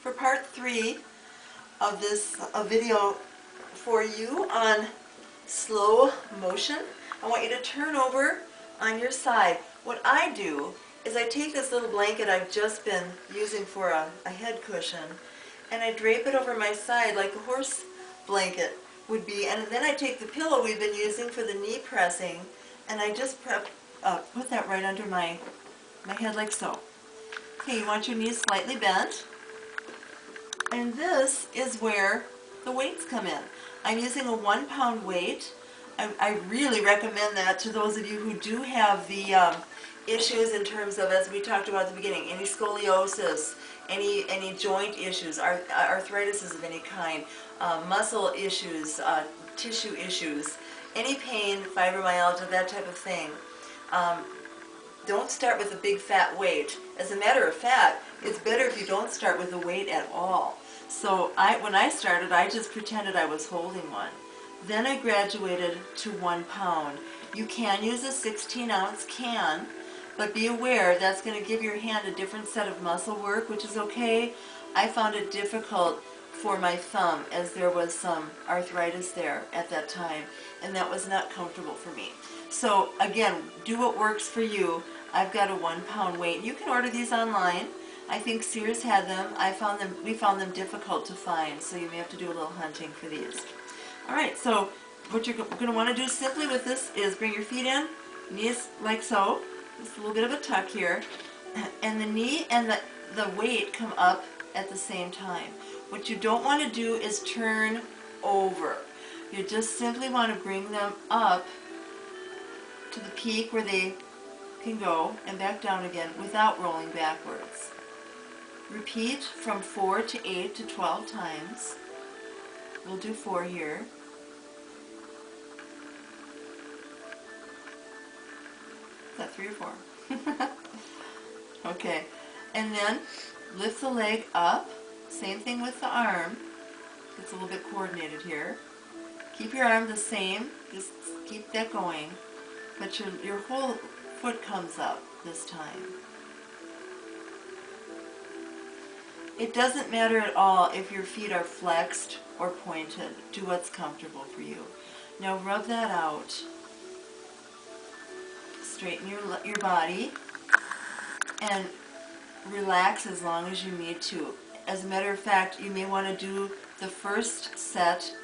for part 3 of this video for you on slow motion. I want you to turn over on your side. What I do is I take this little blanket I've just been using for a head cushion and I drape it over my side like a horse blanket would be, and then I take the pillow we've been using for the knee pressing and I just put that right under my head like so. Okay, you want your knees slightly bent, and this is where the weights come in. I'm using a 1 pound weight. I really recommend that to those of you who do have the issues in terms of, as we talked about at the beginning, any scoliosis, any joint issues, arthritis of any kind, muscle issues, tissue issues, any pain, fibromyalgia, that type of thing. Don't start with a big fat weight. As a matter of fact, it's better if you don't start with a weight at all. So when I started, I just pretended I was holding one. Then I graduated to 1 pound. You can use a 16-ounce can, but be aware that's going to give your hand a different set of muscle work, which is okay. I found it difficult for my thumb as there was some arthritis there at that time, and that was not comfortable for me. So again, do what works for you. I've got a 1 pound weight. You can order these online. I think Sears had them. We found them difficult to find, so you may have to do a little hunting for these. Alright, so what you're going to want to do simply with this is bring your feet in, knees like so, just a little bit of a tuck here, and the knee and the weight come up at the same time. What you don't want to do is turn over. You just simply want to bring them up to the peak where they can go and back down again without rolling backwards. Repeat from 4 to 8 to 12 times. We'll do 4 here. Is that 3 or 4? Okay. And then lift the leg up. Same thing with the arm. It's a little bit coordinated here. Keep your arm the same. Just keep that going. But your whole foot comes up this time. It doesn't matter at all if your feet are flexed or pointed. Do what's comfortable for you. Now rub that out. Straighten your body and relax as long as you need to. As a matter of fact, you may want to do the first set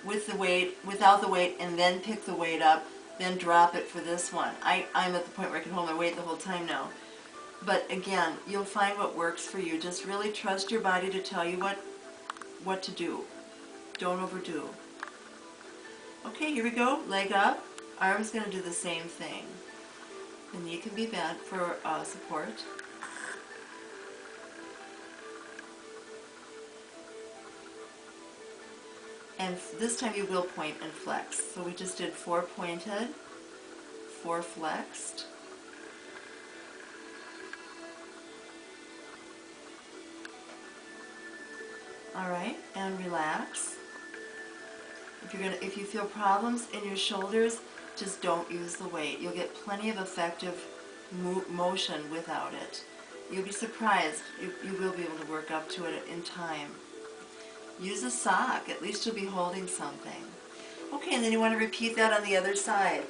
with the weight, without the weight, and then pick the weight up, then drop it for this one. I'm at the point where I can hold my weight the whole time now. But again, you'll find what works for you. Just really trust your body to tell you what to do. Don't overdo. Okay, here we go. Leg up. Arm's going to do the same thing. The knee can be bent for support. And this time you will point and flex. So we just did 4 pointed, 4 flexed. Alright, and relax. If you feel problems in your shoulders, just don't use the weight. You'll get plenty of effective motion without it. You'll be surprised. You will be able to work up to it in time. Use a sock. At least you'll be holding something. Okay, and then you want to repeat that on the other side.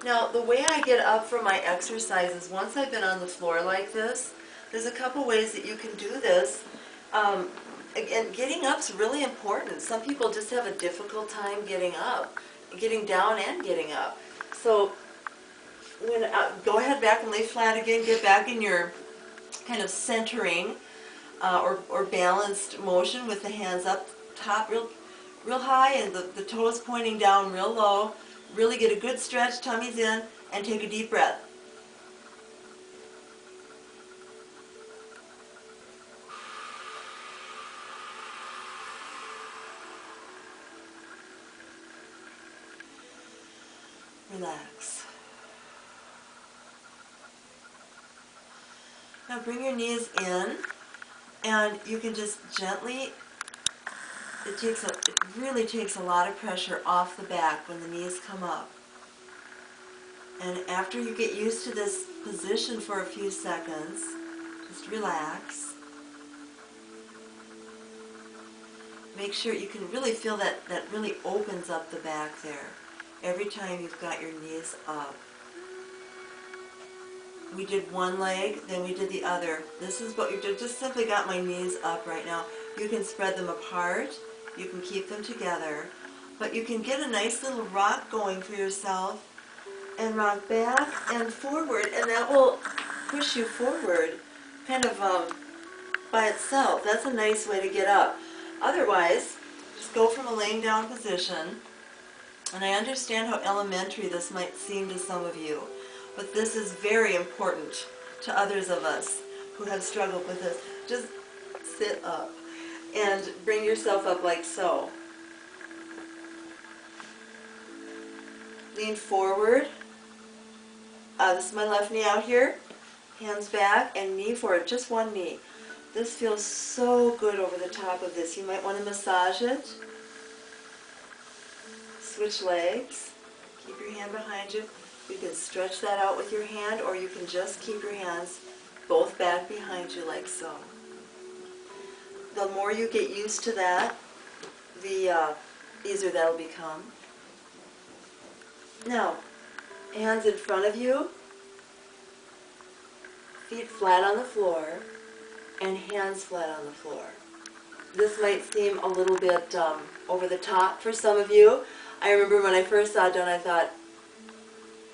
Now, the way I get up from my exercises, once I've been on the floor like this, there's a couple ways that you can do this. Again, getting up's really important. Some people just have a difficult time getting up, getting down and getting up. So go ahead back and lay flat again. Get back in your kind of centering or balanced motion with the hands up top real high and the toes pointing down real low. Really get a good stretch, tummy's in, and take a deep breath. Relax. Now bring your knees in, and you can just gently, it really takes a lot of pressure off the back when the knees come up. And after you get used to this position for a few seconds, just relax. make sure you can really feel that really opens up the back there every time you've got your knees up. We did one leg, then we did the other. This is what you did. Just simply got my knees up right now. You can spread them apart. You can keep them together. But you can get a nice little rock going for yourself and rock back and forward, and that will push you forward kind of by itself. That's a nice way to get up. Otherwise, just go from a laying down position. And I understand how elementary this might seem to some of you, but this is very important to others of us who have struggled with this. Just sit up and bring yourself up like so. Lean forward. This is my left knee out here. Hands back and knee forward, just one knee. This feels so good over the top of this. You might want to massage it. Switch legs. Keep your hand behind you. You can stretch that out with your hand, or you can just keep your hands both back behind you like so. The more you get used to that, the easier that'll become. Now, hands in front of you, feet flat on the floor, and hands flat on the floor. This might seem a little bit over the top for some of you. I remember when I first saw it done, I thought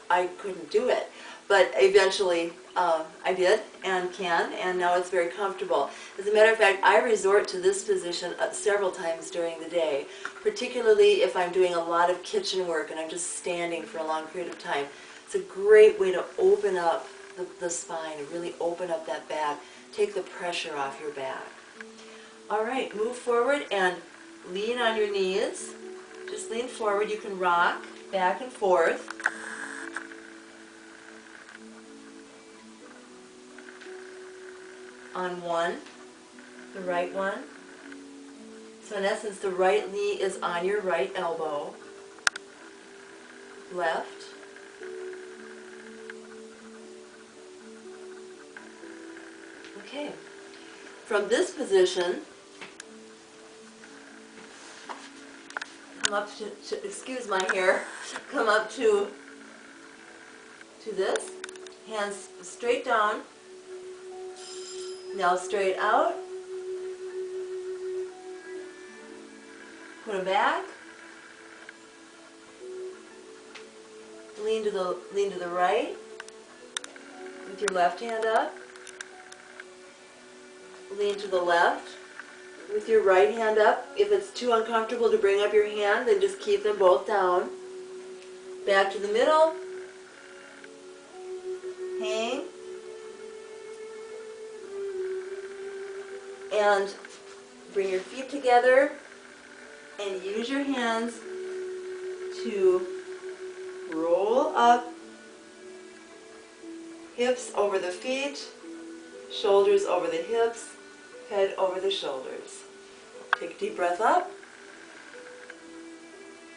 I couldn't do it. But eventually I did and can, and now it's very comfortable. As a matter of fact, I resort to this position several times during the day, particularly if I'm doing a lot of kitchen work and I'm just standing for a long period of time. It's a great way to open up the spine and really open up that back, take the pressure off your back. All right, move forward and lean on your knees. Just lean forward. You can rock back and forth. On one, the right one. So in essence, the right knee is on your right elbow. Left. Okay. From this position, come up to excuse my hair, come up to this, hands straight down, now straight out, put them back, lean to the right with your left hand up, lean to the left with your right hand up. If it's too uncomfortable to bring up your hand, then just keep them both down. Back to the middle. Hang. And bring your feet together and use your hands to roll up. Hips over the feet, shoulders over the hips, head over the shoulders. Take a deep breath up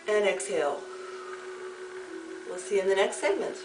and exhale. We'll see you in the next segment.